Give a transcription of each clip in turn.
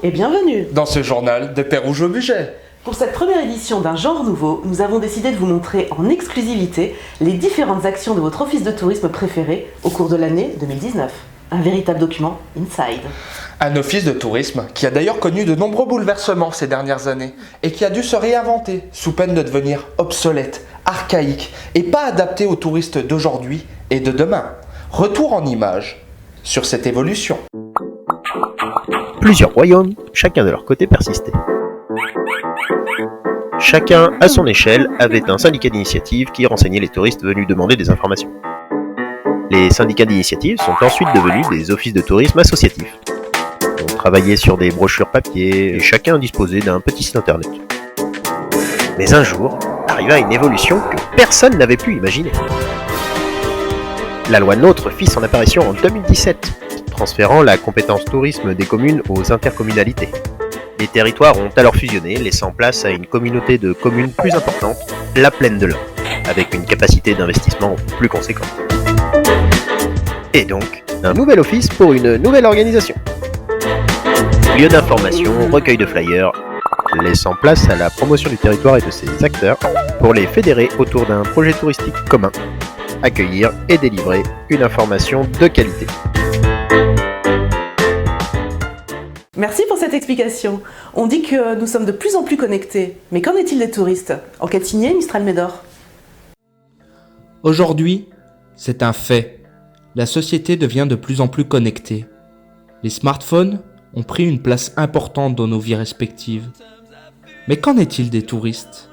et bienvenue dans ce journal de Pérouge au budget. Pour cette première édition d'un genre nouveau, nous avons décidé de vous montrer en exclusivité les différentes actions de votre office de tourisme préféré au cours de l'année 2019. Un véritable document Inside. Un office de tourisme qui a d'ailleurs connu de nombreux bouleversements ces dernières années et qui a dû se réinventer sous peine de devenir obsolète, archaïque et pas adapté aux touristes d'aujourd'hui et de demain. Retour en images sur cette évolution. Plusieurs royaumes, chacun de leur côté, persistaient. Chacun, à son échelle, avait un syndicat d'initiative qui renseignait les touristes venus demander des informations. Les syndicats d'initiative sont ensuite devenus des offices de tourisme associatifs. On travaillait sur des brochures papier et chacun disposait d'un petit site internet. Mais un jour, arriva une évolution que personne n'avait pu imaginer. La loi NOTRe fit son apparition en 2017, transférant la compétence tourisme des communes aux intercommunalités. Les territoires ont alors fusionné, laissant place à une communauté de communes plus importante, la Plaine de l'Ain, avec une capacité d'investissement plus conséquente. Et donc, un nouvel office pour une nouvelle organisation. Lieu d'information, recueil de flyers, laissant place à la promotion du territoire et de ses acteurs pour les fédérer autour d'un projet touristique commun, accueillir et délivrer une information de qualité. Merci pour cette explication. On dit que nous sommes de plus en plus connectés. Mais qu'en est-il des touristes? Enquête signée Mistral Médor. Aujourd'hui, c'est un fait. La société devient de plus en plus connectée. Les smartphones ont pris une place importante dans nos vies respectives. Mais qu'en est-il des touristes?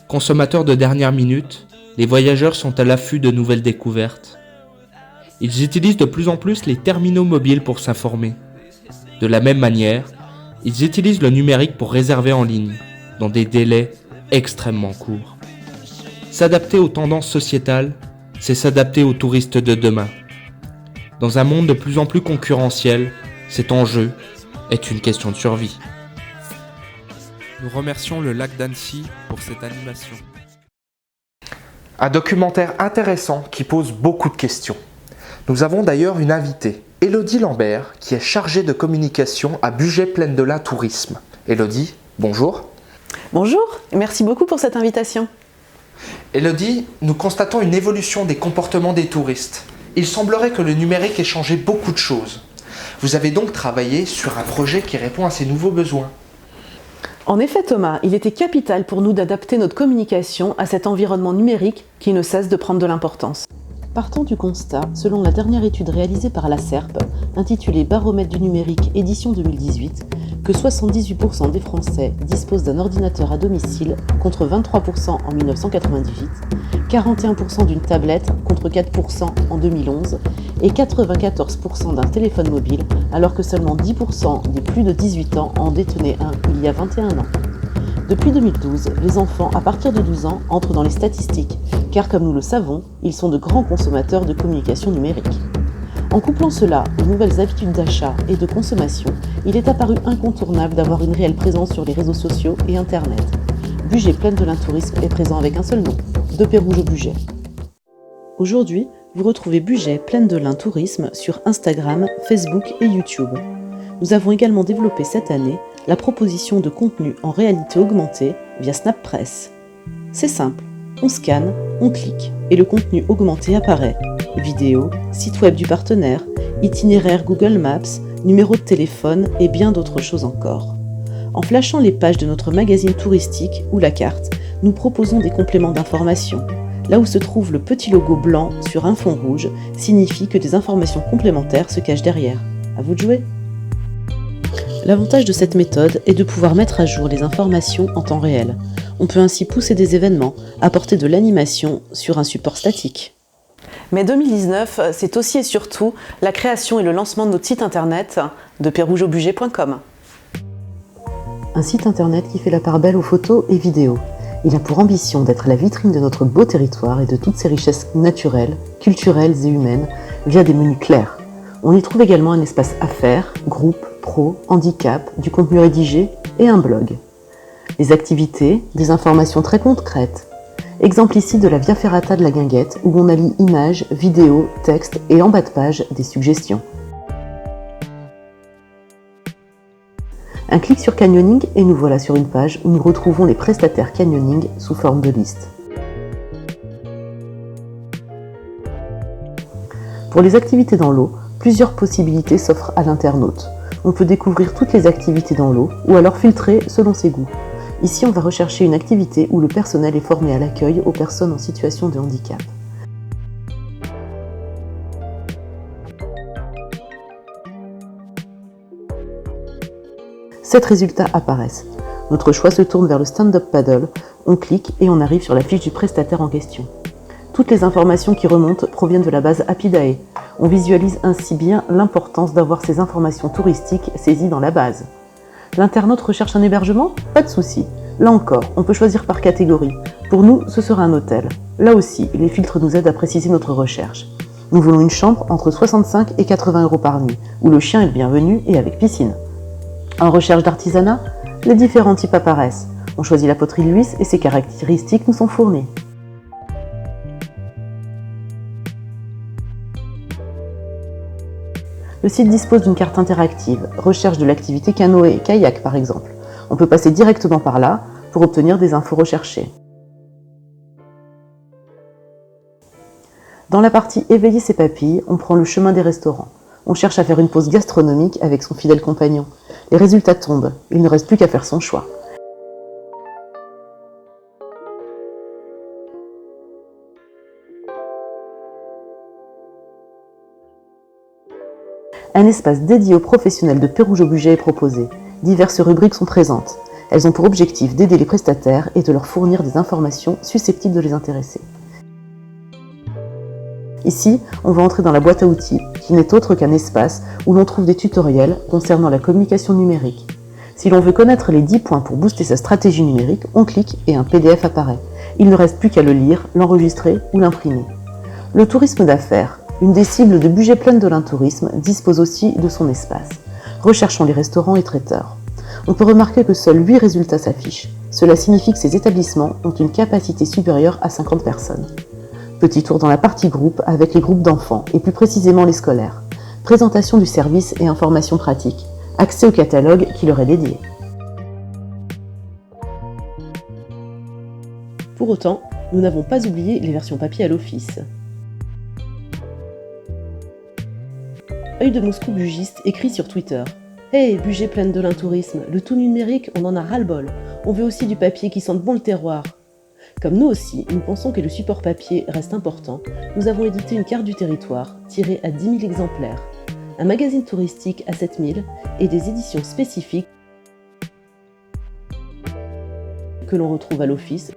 Consommateurs de dernière minute, les voyageurs sont à l'affût de nouvelles découvertes. Ils utilisent de plus en plus les terminaux mobiles pour s'informer. De la même manière, ils utilisent le numérique pour réserver en ligne, dans des délais extrêmement courts. S'adapter aux tendances sociétales, c'est s'adapter aux touristes de demain. Dans un monde de plus en plus concurrentiel, cet enjeu est une question de survie. Nous remercions le Lac d'Annecy pour cette animation. Un documentaire intéressant qui pose beaucoup de questions. Nous avons d'ailleurs une invitée, Élodie Lambert, qui est chargée de communication à Bugey Plaine de l'Ain Tourisme. Élodie, bonjour. Bonjour, et merci beaucoup pour cette invitation. Élodie, nous constatons une évolution des comportements des touristes. Il semblerait que le numérique ait changé beaucoup de choses. Vous avez donc travaillé sur un projet qui répond à ces nouveaux besoins. En effet Thomas, il était capital pour nous d'adapter notre communication à cet environnement numérique qui ne cesse de prendre de l'importance. Partant du constat, selon la dernière étude réalisée par la SERP, intitulée Baromètre du numérique édition 2018, que 78% des Français disposent d'un ordinateur à domicile contre 23% en 1998, 41% d'une tablette contre 4% en 2011 et 94% d'un téléphone mobile alors que seulement 10% des plus de 18 ans en détenaient un il y a 21 ans. Depuis 2012, les enfants à partir de 12 ans entrent dans les statistiques, car comme nous le savons, ils sont de grands consommateurs de communication numérique. En couplant cela aux nouvelles habitudes d'achat et de consommation, il est apparu incontournable d'avoir une réelle présence sur les réseaux sociaux et Internet. Bugey Plaine de l'Ain Tourisme est présent avec un seul nom, de Pérouge au budget. Aujourd'hui, vous retrouvez Bugey Plaine de l'Ain Tourisme sur Instagram, Facebook et YouTube. Nous avons également développé cette année la proposition de contenu en réalité augmentée via SnapPress. C'est simple, on scanne, on clique et le contenu augmenté apparaît. Vidéo, site web du partenaire, itinéraire Google Maps, numéro de téléphone et bien d'autres choses encore. En flashant les pages de notre magazine touristique ou la carte, nous proposons des compléments d'information. Là où se trouve le petit logo blanc sur un fond rouge signifie que des informations complémentaires se cachent derrière. À vous de jouer! L'avantage de cette méthode est de pouvoir mettre à jour les informations en temps réel. On peut ainsi pousser des événements, apporter de l'animation sur un support statique. Mais 2019, c'est aussi et surtout la création et le lancement de notre site internet de pérougeaubudget.com. Un site internet qui fait la part belle aux photos et vidéos. Il a pour ambition d'être la vitrine de notre beau territoire et de toutes ses richesses naturelles, culturelles et humaines via des menus clairs. On y trouve également un espace affaires, groupe, pro, handicap, du contenu rédigé et un blog. Les activités, des informations très concrètes. Exemple ici de la Via Ferrata de la Guinguette où on allie images, vidéos, textes et en bas de page des suggestions. Un clic sur Canyoning et nous voilà sur une page où nous retrouvons les prestataires Canyoning sous forme de liste. Pour les activités dans l'eau, plusieurs possibilités s'offrent à l'internaute. On peut découvrir toutes les activités dans l'eau ou alors filtrer selon ses goûts. Ici, on va rechercher une activité où le personnel est formé à l'accueil aux personnes en situation de handicap. Sept résultats apparaissent. Notre choix se tourne vers le stand-up paddle, on clique et on arrive sur la fiche du prestataire en question. Toutes les informations qui remontent proviennent de la base Apidae. On visualise ainsi bien l'importance d'avoir ces informations touristiques saisies dans la base. L'internaute recherche un hébergement ? Pas de souci. Là encore, on peut choisir par catégorie. Pour nous, ce sera un hôtel. Là aussi, les filtres nous aident à préciser notre recherche. Nous voulons une chambre entre 65 et 80 € par nuit, où le chien est le bienvenu et avec piscine. En recherche d'artisanat, les différents types apparaissent. On choisit la poterie Luis et ses caractéristiques nous sont fournies. Le site dispose d'une carte interactive, recherche de l'activité canoë et kayak par exemple. On peut passer directement par là pour obtenir des infos recherchées. Dans la partie Éveiller ses papilles, on prend le chemin des restaurants. On cherche à faire une pause gastronomique avec son fidèle compagnon. Les résultats tombent, il ne reste plus qu'à faire son choix. Un espace dédié aux professionnels de Pérouge-au-Bugey est proposé. Diverses rubriques sont présentes. Elles ont pour objectif d'aider les prestataires et de leur fournir des informations susceptibles de les intéresser. Ici, on va entrer dans la boîte à outils, qui n'est autre qu'un espace où l'on trouve des tutoriels concernant la communication numérique. Si l'on veut connaître les 10 points pour booster sa stratégie numérique, on clique et un PDF apparaît. Il ne reste plus qu'à le lire, l'enregistrer ou l'imprimer. Le tourisme d'affaires, une des cibles de Budget Plein de l'Intourisme, dispose aussi de son espace. Recherchons les restaurants et traiteurs. On peut remarquer que seuls 8 résultats s'affichent. Cela signifie que ces établissements ont une capacité supérieure à 50 personnes. Petit tour dans la partie groupe avec les groupes d'enfants et plus précisément les scolaires. Présentation du service et informations pratiques. Accès au catalogue qui leur est dédié. Pour autant, nous n'avons pas oublié les versions papier à l'office. Œil de Moscou Bugiste écrit sur Twitter: Hey, Budget Plein de l'Intourisme, le tout numérique, on en a ras-le-bol. On veut aussi du papier qui sente bon le terroir. Comme nous aussi, nous pensons que le support papier reste important, nous avons édité une carte du territoire, tirée à 10 000 exemplaires, un magazine touristique à 7 000 et des éditions spécifiques que l'on retrouve à l'office,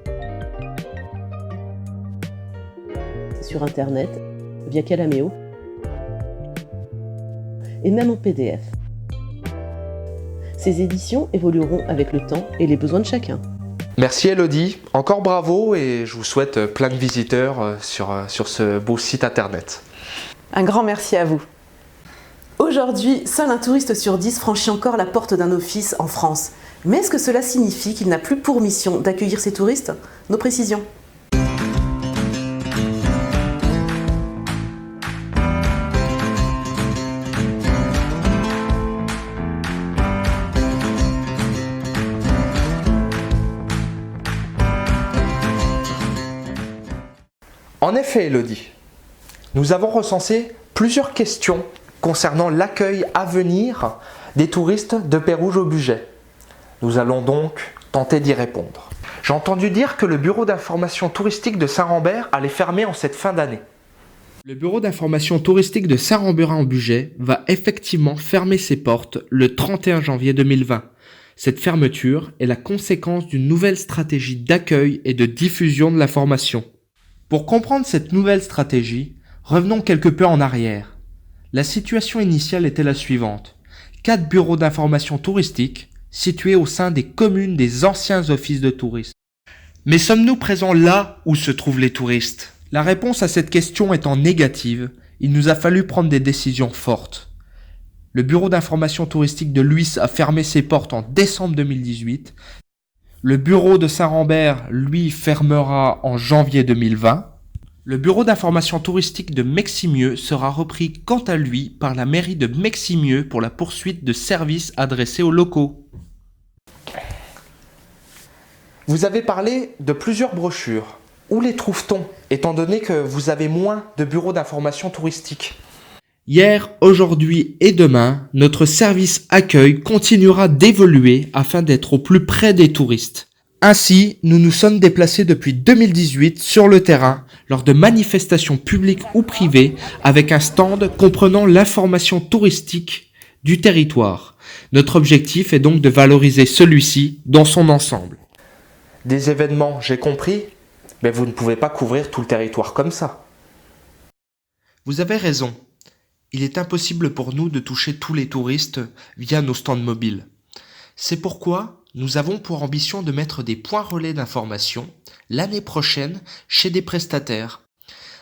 sur internet, via Calameo, et même en PDF. Ces éditions évolueront avec le temps et les besoins de chacun. Merci Elodie, encore bravo et je vous souhaite plein de visiteurs sur ce beau site internet. Un grand merci à vous. Aujourd'hui, seul un touriste sur 10 franchit encore la porte d'un office en France. Mais est-ce que cela signifie qu'il n'a plus pour mission d'accueillir ces touristes ? Nos précisions. En effet, Elodie, nous avons recensé plusieurs questions concernant l'accueil à venir des touristes de Pérouge-au-Bugey. Nous allons donc tenter d'y répondre. J'ai entendu dire que le bureau d'information touristique de Saint-Rambert allait fermer en cette fin d'année. Le bureau d'information touristique de Saint-Rambert-en-Bugey va effectivement fermer ses portes le 31 janvier 2020. Cette fermeture est la conséquence d'une nouvelle stratégie d'accueil et de diffusion de l'information. Pour comprendre cette nouvelle stratégie, revenons quelque peu en arrière. La situation initiale était la suivante. 4 bureaux d'information touristique situés au sein des communes des anciens offices de tourisme. Mais sommes-nous présents là où se trouvent les touristes ? La réponse à cette question étant négative, il nous a fallu prendre des décisions fortes. Le bureau d'information touristique de Luis a fermé ses portes en décembre 2018. Le bureau de Saint-Rambert, lui, fermera en janvier 2020. Le bureau d'information touristique de Meximieux sera repris quant à lui par la mairie de Meximieux pour la poursuite de services adressés aux locaux. Vous avez parlé de plusieurs brochures. Où les trouve-t-on, étant donné que vous avez moins de bureaux d'information touristique? Hier, aujourd'hui et demain, notre service accueil continuera d'évoluer afin d'être au plus près des touristes. Ainsi, nous nous sommes déplacés depuis 2018 sur le terrain lors de manifestations publiques ou privées avec un stand comprenant l'information touristique du territoire. Notre objectif est donc de valoriser celui-ci dans son ensemble. Des événements, j'ai compris, mais vous ne pouvez pas couvrir tout le territoire comme ça. Vous avez raison. Il est impossible pour nous de toucher tous les touristes via nos stands mobiles. C'est pourquoi nous avons pour ambition de mettre des points relais d'information l'année prochaine chez des prestataires.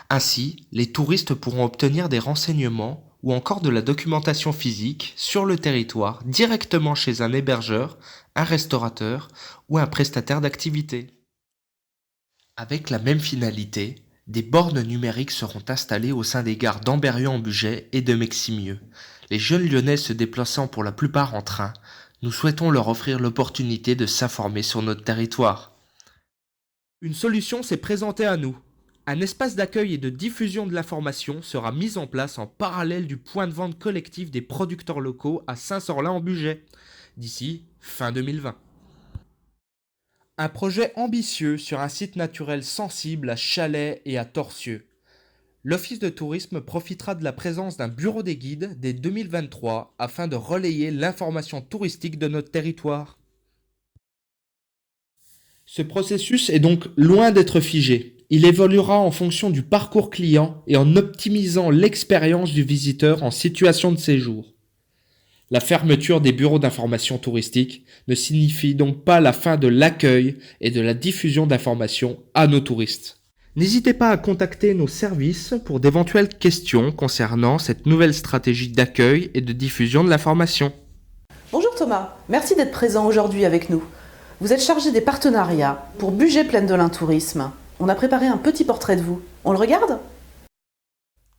Ainsi, les touristes pourront obtenir des renseignements ou encore de la documentation physique sur le territoire directement chez un hébergeur, un restaurateur ou un prestataire d'activité. Avec la même finalité, des bornes numériques seront installées au sein des gares d'Ambérieu-en-Bugey et de Meximieux. Les jeunes Lyonnais se déplaçant pour la plupart en train, nous souhaitons leur offrir l'opportunité de s'informer sur notre territoire. Une solution s'est présentée à nous. Un espace d'accueil et de diffusion de l'information sera mis en place en parallèle du point de vente collectif des producteurs locaux à Saint-Sorlin-en-Bugey, d'ici fin 2020. Un projet ambitieux sur un site naturel sensible à Chalais et à Torcieux. L'Office de tourisme profitera de la présence d'un bureau des guides dès 2023 afin de relayer l'information touristique de notre territoire. Ce processus est donc loin d'être figé. Il évoluera en fonction du parcours client et en optimisant l'expérience du visiteur en situation de séjour. La fermeture des bureaux d'information touristique ne signifie donc pas la fin de l'accueil et de la diffusion d'informations à nos touristes. N'hésitez pas à contacter nos services pour d'éventuelles questions concernant cette nouvelle stratégie d'accueil et de diffusion de l'information. Bonjour Thomas, merci d'être présent aujourd'hui avec nous. Vous êtes chargé des partenariats pour Bugey Plaine de l'Ain Tourisme. On a préparé un petit portrait de vous. On le regarde ?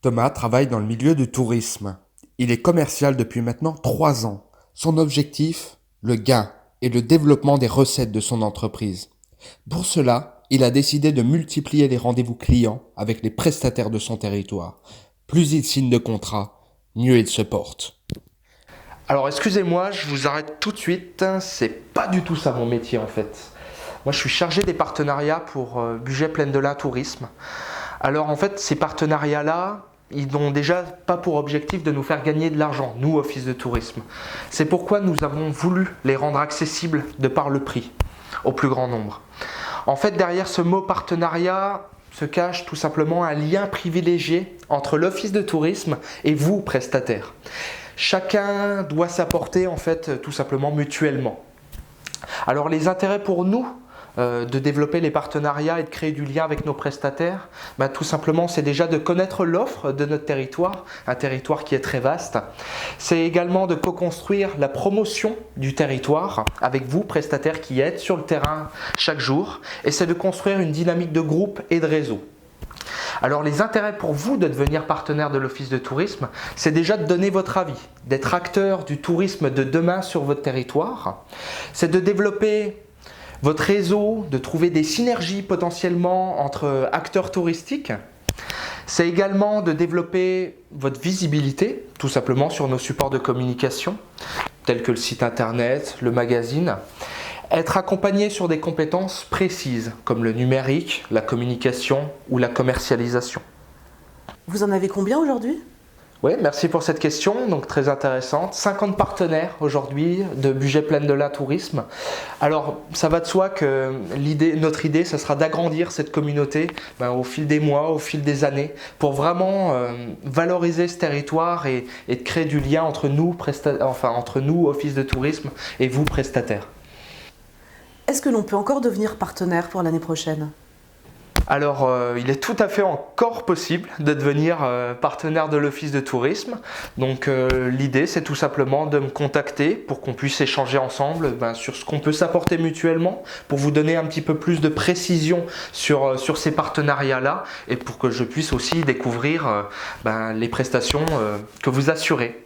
Thomas travaille dans le milieu du tourisme. Il est commercial depuis maintenant 3 ans. Son objectif, le gain et le développement des recettes de son entreprise. Pour cela, il a décidé de multiplier les rendez-vous clients avec les prestataires de son territoire. Plus il signe de contrats, mieux il se porte. Alors excusez-moi, je vous arrête tout de suite. C'est pas du tout ça mon métier en fait. Moi je suis chargé des partenariats pour Bugey Plaine de l'Ain Tourisme. Alors en fait ces partenariats-là, ils n'ont déjà pas pour objectif de nous faire gagner de l'argent, nous, Office de tourisme. C'est pourquoi nous avons voulu les rendre accessibles de par le prix, au plus grand nombre. En fait, derrière ce mot partenariat se cache tout simplement un lien privilégié entre l'Office de tourisme et vous, prestataires. Chacun doit s'apporter en fait tout simplement mutuellement. Alors les intérêts pour nous de développer les partenariats et de créer du lien avec nos prestataires, tout simplement c'est déjà de connaître l'offre de notre territoire, un territoire qui est très vaste. C'est également de co-construire la promotion du territoire avec vous, prestataires qui êtes sur le terrain chaque jour, et c'est de construire une dynamique de groupe et de réseau. Alors les intérêts pour vous de devenir partenaire de l'Office de tourisme, c'est déjà de donner votre avis, d'être acteur du tourisme de demain sur votre territoire, c'est de développer votre réseau, de trouver des synergies potentiellement entre acteurs touristiques. C'est également de développer votre visibilité, tout simplement sur nos supports de communication, tels que le site internet, le magazine. Être accompagné sur des compétences précises, comme le numérique, la communication ou la commercialisation. Vous en avez combien aujourd'hui ? Oui, merci pour cette question, donc très intéressante. 50 partenaires aujourd'hui de Bugey Plaine de l'Ain Tourisme. Alors, ça va de soi que notre idée, ça sera d'agrandir cette communauté au fil des mois, au fil des années, pour vraiment valoriser ce territoire et de créer du lien entre nous, Office de tourisme, et vous, prestataires. Est-ce que l'on peut encore devenir partenaire pour l'année prochaine ? Alors, il est tout à fait encore possible de devenir partenaire de l'Office de tourisme. Donc, l'idée, c'est tout simplement de me contacter pour qu'on puisse échanger ensemble sur ce qu'on peut s'apporter mutuellement, pour vous donner un petit peu plus de précision sur ces partenariats-là et pour que je puisse aussi découvrir les prestations que vous assurez.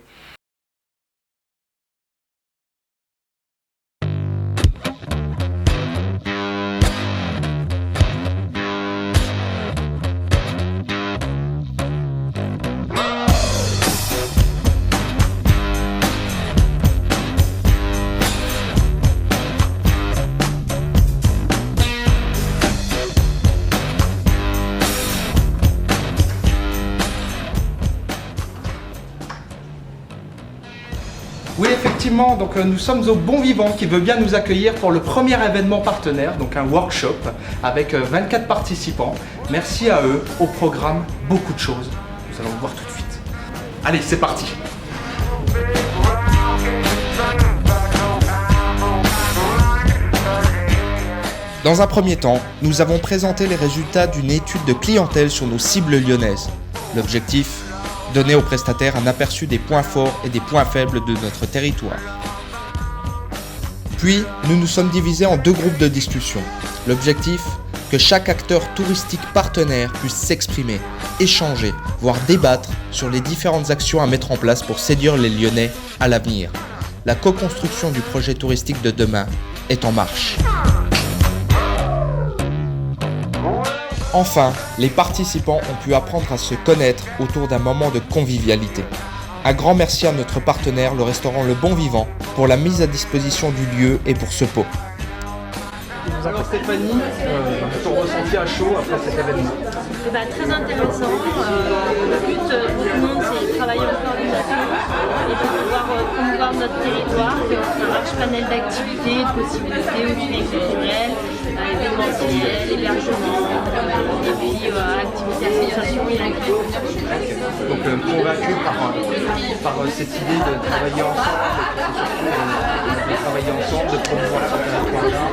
Oui, effectivement, donc nous sommes au Bon Vivant qui veut bien nous accueillir pour le premier événement partenaire, donc un workshop avec 24 participants. Merci à eux, au programme, beaucoup de choses. Nous allons le voir tout de suite. Allez, c'est parti. Dans un premier temps, nous avons présenté les résultats d'une étude de clientèle sur nos cibles lyonnaises. L'objectif, donner aux prestataires un aperçu des points forts et des points faibles de notre territoire. Puis, nous nous sommes divisés en deux groupes de discussion. L'objectif, que chaque acteur touristique partenaire puisse s'exprimer, échanger, voire débattre sur les différentes actions à mettre en place pour séduire les Lyonnais à l'avenir. La co-construction du projet touristique de demain est en marche. Enfin, les participants ont pu apprendre à se connaître autour d'un moment de convivialité. Un grand merci à notre partenaire, le restaurant Le Bon Vivant, pour la mise à disposition du lieu et pour ce pot. Alors Stéphanie, ton ressenti à chaud après cet événement? Très intéressant. Le but pour tout le monde, c'est de travailler en coordination et de pouvoir promouvoir notre territoire, qui offre un large panel d'activités, de possibilités aussi exceptionnelles, événementielles, hébergement, et puis activités associations et l'accueil. Donc convaincu par cette idée de travailler ensemble, de promouvoir ce territoire-là,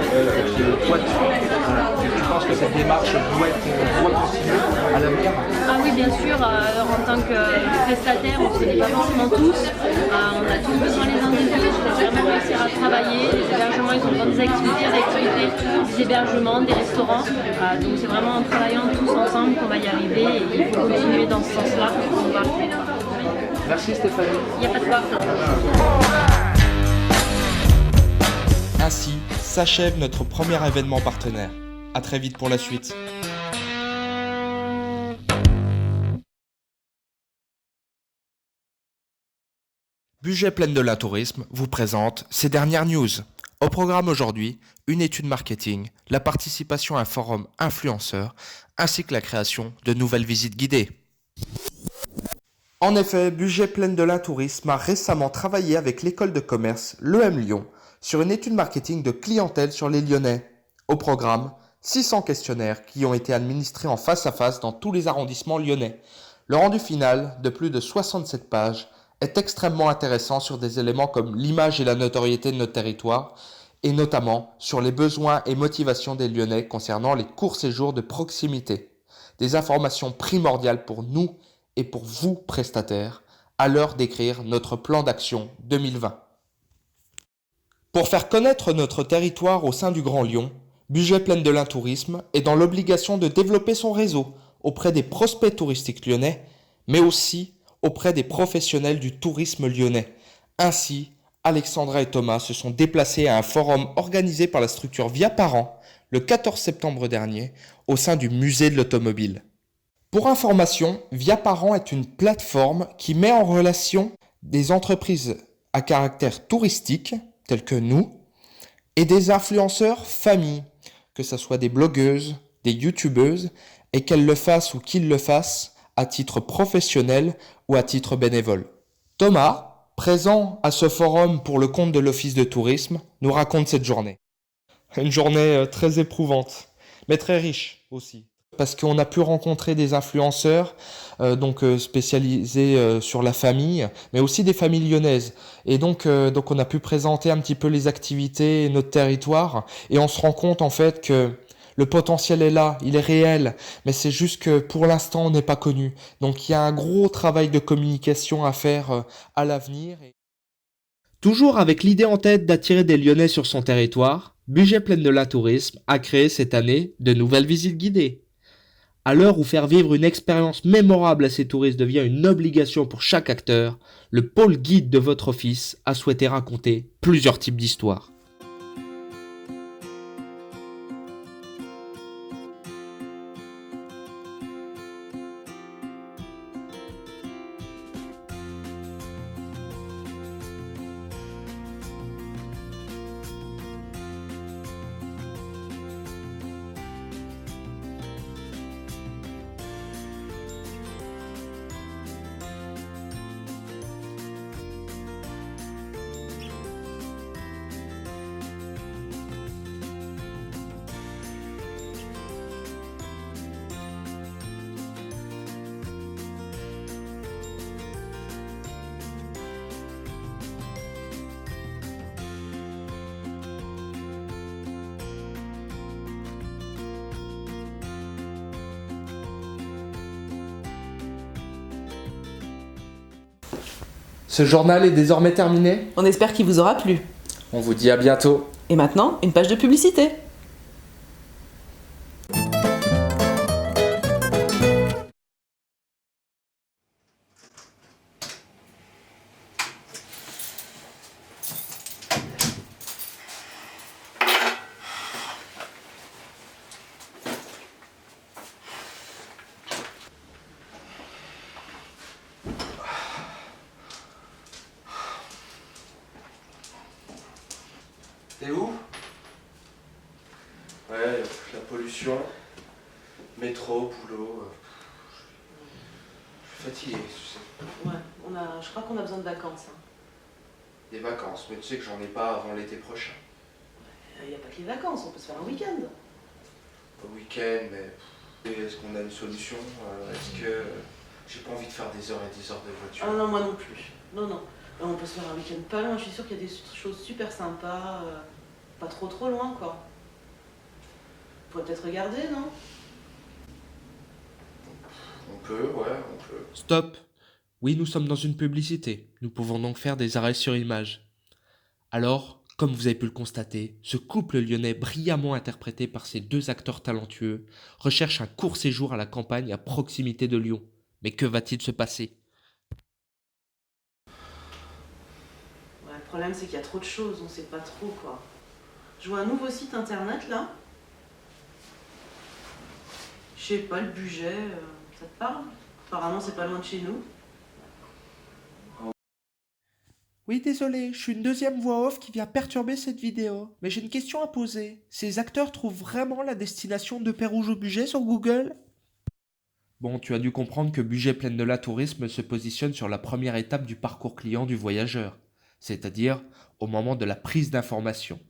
toi, tu penses que cette démarche doit continuer à l'avenir? Ah oui, bien sûr, en tant que prestataire, on ne se connaît pas forcément tous, on a tous besoin les uns des autres, il faut vraiment réussir à travailler, les hébergements, ils ont besoin des activités, des hébergements, des restaurants, donc c'est vraiment en travaillant tous ensemble qu'on va y arriver et il faut continuer dans ce sens-là pour pouvoir le faire. Merci Stéphanie. Il n'y a pas de quoi. Ainsi s'achève notre premier événement partenaire. À très vite pour la suite. Budget Pleine de la Tourisme vous présente ces dernières news. Au programme aujourd'hui, une étude marketing, la participation à un forum influenceurs, ainsi que la création de nouvelles visites guidées. En effet, Budget Pleine de la Tourisme a récemment travaillé avec l'école de commerce, l'EM Lyon, sur une étude marketing de clientèle sur les Lyonnais. Au programme, 600 questionnaires qui ont été administrés en face à face dans tous les arrondissements lyonnais. Le rendu final, de plus de 67 pages, est extrêmement intéressant sur des éléments comme l'image et la notoriété de notre territoire, et notamment sur les besoins et motivations des Lyonnais concernant les courts séjours de proximité. Des informations primordiales pour nous et pour vous, prestataires, à l'heure d'écrire notre plan d'action 2020. Pour faire connaître notre territoire au sein du Grand Lyon, Budget Pleine de l'Tourisme est dans l'obligation de développer son réseau auprès des prospects touristiques lyonnais, mais aussi auprès des professionnels du tourisme lyonnais. Ainsi, Alexandra et Thomas se sont déplacés à un forum organisé par la structure Via Parent le 14 septembre dernier au sein du musée de l'automobile. Pour information, Via Parent est une plateforme qui met en relation des entreprises à caractère touristique, telles que nous, et des influenceurs familles, que ce soit des blogueuses, des youtubeuses, et qu'elles le fassent ou qu'ils le fassent à titre professionnel ou à titre bénévole. Thomas, présent à ce forum pour le compte de l'Office de tourisme, nous raconte cette journée. Une journée très éprouvante, mais très riche aussi. Parce qu'on a pu rencontrer des influenceurs spécialisés sur la famille, mais aussi des familles lyonnaises. Et donc on a pu présenter un petit peu les activités et notre territoire. Et on se rend compte en fait que le potentiel est là, il est réel, mais c'est juste que pour l'instant on n'est pas connu. Donc il y a un gros travail de communication à faire à l'avenir. Toujours avec l'idée en tête d'attirer des Lyonnais sur son territoire, Budget Pleine de l'Tourisme a créé cette année de nouvelles visites guidées. À l'heure où faire vivre une expérience mémorable à ces touristes devient une obligation pour chaque acteur, le pôle guide de votre office a souhaité raconter plusieurs types d'histoires. Ce journal est désormais terminé. On espère qu'il vous aura plu. On vous dit à bientôt. Et maintenant, une page de publicité. T'es où? Ouais, la pollution, métro, boulot. Je suis fatigué, tu sais. Ouais, je crois qu'on a besoin de vacances. Des vacances, mais tu sais que j'en ai pas avant l'été prochain. Il n'y a pas que les vacances, on peut se faire un week-end. Au week-end, mais est-ce qu'on a une solution? Est-ce que j'ai pas envie de faire des heures et des heures de voiture? Ah non, moi non plus. Non. On peut se faire un week-end pas loin, je suis sûre qu'il y a des choses super sympas. Pas trop loin, quoi. On pourrait peut-être regarder, non? On peut, ouais, on peut. Stop. Oui, nous sommes dans une publicité. Nous pouvons donc faire des arrêts sur image. Alors, comme vous avez pu le constater, ce couple lyonnais brillamment interprété par ces deux acteurs talentueux recherche un court séjour à la campagne à proximité de Lyon. Mais que va-t-il se passer? Ouais, le problème, c'est qu'il y a trop de choses, on sait pas trop, quoi. Je vois un nouveau site internet, là. Je sais pas, le budget, ça te parle? Apparemment, c'est pas loin de chez nous. Oui, désolé, je suis une deuxième voix off qui vient perturber cette vidéo. Mais j'ai une question à poser. Ces acteurs trouvent vraiment la destination de Pérouge au budget sur Google? Bon, tu as dû comprendre que Budget Pleine de la Tourisme se positionne sur la première étape du parcours client du voyageur, c'est-à-dire au moment de la prise d'information.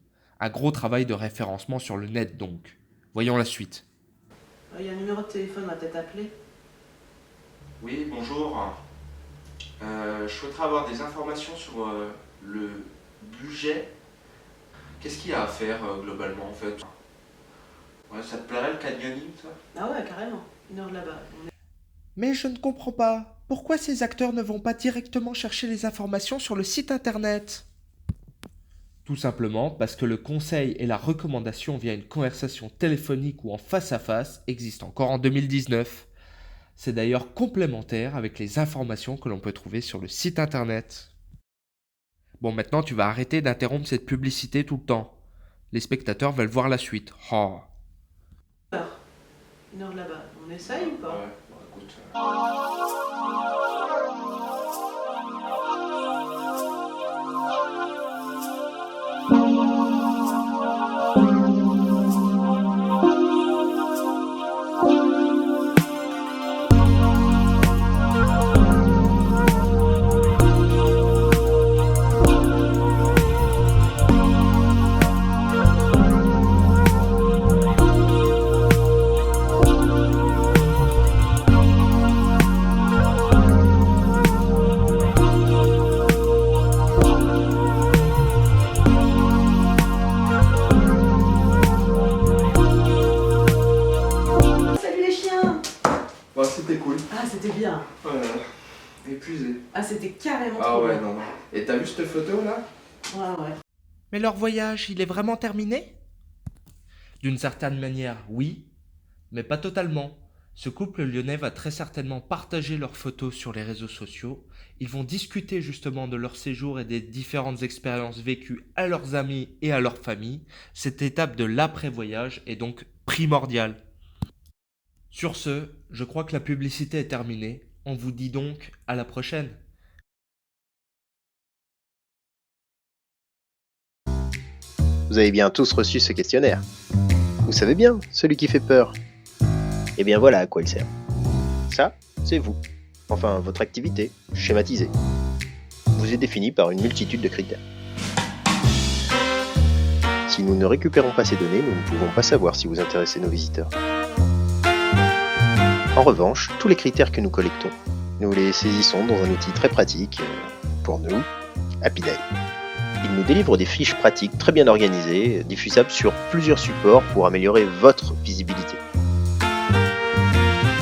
Un gros travail de référencement sur le net donc. Voyons la suite. Il y a un numéro de téléphone, on va peut-être appeler. Oui, bonjour. Je souhaiterais avoir des informations sur le budget. Qu'est-ce qu'il y a à faire globalement en fait? Ouais, ça te plairait le canyoning, ça? Ah ouais, carrément. 1 heure de là-bas. Mais je ne comprends pas. Pourquoi ces acteurs ne vont pas directement chercher les informations sur le site internet? Tout simplement parce que le conseil et la recommandation via une conversation téléphonique ou en face à face existent encore en 2019. C'est d'ailleurs complémentaire avec les informations que l'on peut trouver sur le site internet. Bon, maintenant tu vas arrêter d'interrompre cette publicité tout le temps. Les spectateurs veulent voir la suite. Oh. 1 heure de là-bas. On essaye ou pas? Ouais, bon, écoute. Salut les chiens! Bon, c'était cool. Ah, c'était bien. Épuisé. Ah, c'était carrément Ah trop ouais, bien. non. Et t'as vu cette photo là? Ouais. Mais leur voyage, il est vraiment terminé? D'une certaine manière, oui, mais pas totalement. Ce couple lyonnais va très certainement partager leurs photos sur les réseaux sociaux. Ils vont discuter justement de leur séjour et des différentes expériences vécues à leurs amis et à leur famille. Cette étape de l'après-voyage est donc primordiale. Sur ce, je crois que la publicité est terminée. On vous dit donc à la prochaine. Vous avez bien tous reçu ce questionnaire. Vous savez bien, celui qui fait peur. Eh bien voilà à quoi il sert. Ça, c'est vous. Enfin, votre activité, schématisée. Vous est définie par une multitude de critères. Si nous ne récupérons pas ces données, nous ne pouvons pas savoir si vous intéressez nos visiteurs. En revanche, tous les critères que nous collectons, nous les saisissons dans un outil très pratique, pour nous, HappyDay. Il nous délivre des fiches pratiques très bien organisées, diffusables sur plusieurs supports pour améliorer votre visibilité.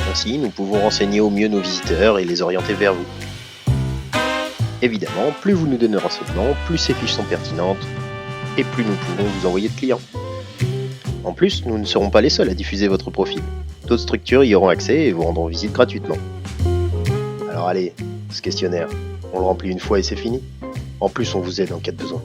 Ainsi, nous pouvons renseigner au mieux nos visiteurs et les orienter vers vous. Évidemment, plus vous nous donnez de renseignements, plus ces fiches sont pertinentes, et plus nous pouvons vous envoyer de clients. En plus, nous ne serons pas les seuls à diffuser votre profil. D'autres structures y auront accès et vous rendront visite gratuitement. Alors allez, ce questionnaire, on le remplit une fois et c'est fini. En plus, on vous aide en cas de besoin.